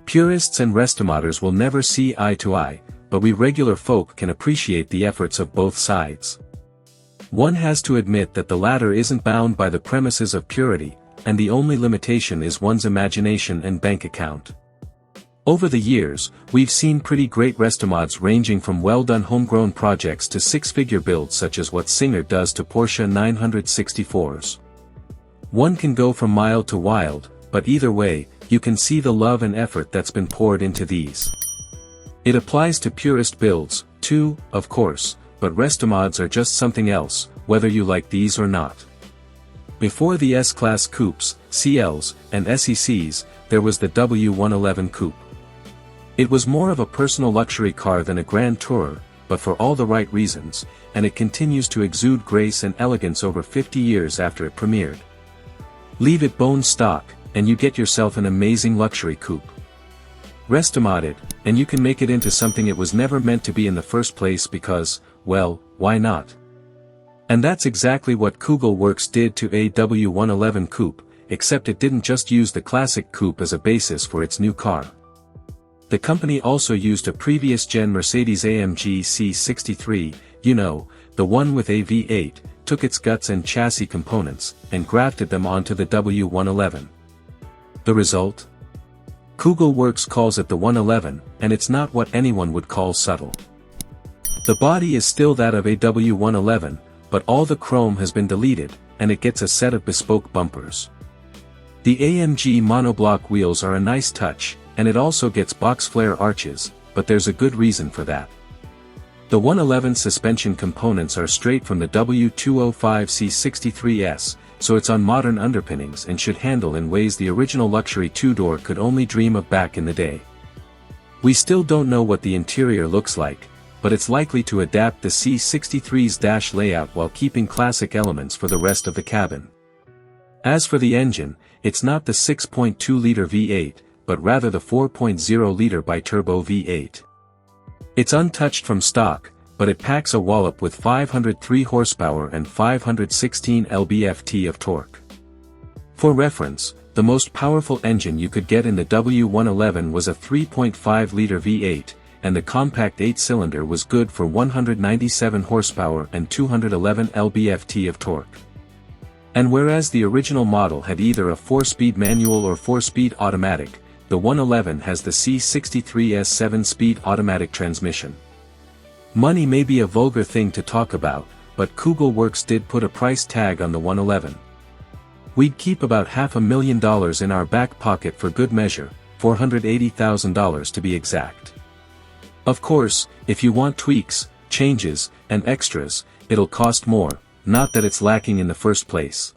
Purists and Restomoders will never see eye to eye, but we regular folk can appreciate the efforts of both sides. One has to admit that the latter isn't bound by the premises of purity, and the only limitation is one's imagination and bank account. Over the years, we've seen pretty great Restomods ranging from well-done homegrown projects to six-figure builds such as what Singer does to Porsche 964s. One can go from mild to wild, but either way, you can see the love and effort that's been poured into these. It applies to purist builds, too, of course, but Restomods are just something else, whether you like these or not. Before the S-Class Coupes, CLs, and SECs, there was the W111 Coupe. It was more of a personal luxury car than a grand tourer, but for all the right reasons, and it continues to exude grace and elegance over 50 years after it premiered. Leave it bone stock, and you get yourself an amazing luxury coupe. Restomod it, and you can make it into something it was never meant to be in the first place because, well, why not? And that's exactly what Kugel Werks did to a W111 Coupe, except it didn't just use the classic coupe as a basis for its new car. The company also used a previous-gen Mercedes-AMG C63, you know, the one with a V8, took its guts and chassis components, and grafted them onto the W111. The result? Kugel Werks calls it the 111, and it's not what anyone would call subtle. The body is still that of a W111, but all the chrome has been deleted, and it gets a set of bespoke bumpers. The AMG monoblock wheels are a nice touch, and it also gets box flare arches, but there's a good reason for that. The 111 suspension components are straight from the W205 C63S, so it's on modern underpinnings and should handle in ways the original luxury two-door could only dream of back in the day. We still don't know what the interior looks like, but it's likely to adapt the C63's dash layout while keeping classic elements for the rest of the cabin. As for the engine, it's not the 6.2-liter V8, but rather the 4.0-liter biturbo V8. It's untouched from stock, but it packs a wallop with 503 horsepower and 516 lb-ft of torque. For reference, the most powerful engine you could get in the W111 was a 3.5-liter V8, and the compact 8-cylinder was good for 197 horsepower and 211 lb-ft of torque. And whereas the original model had either a 4-speed manual or 4-speed automatic, the 111 has the C63's 7-speed automatic transmission. Money may be a vulgar thing to talk about, but Kugel Werks did put a price tag on the 111. We'd keep about $500,000 in our back pocket for good measure, $480,000 to be exact. Of course, if you want tweaks, changes, and extras, it'll cost more, not that it's lacking in the first place.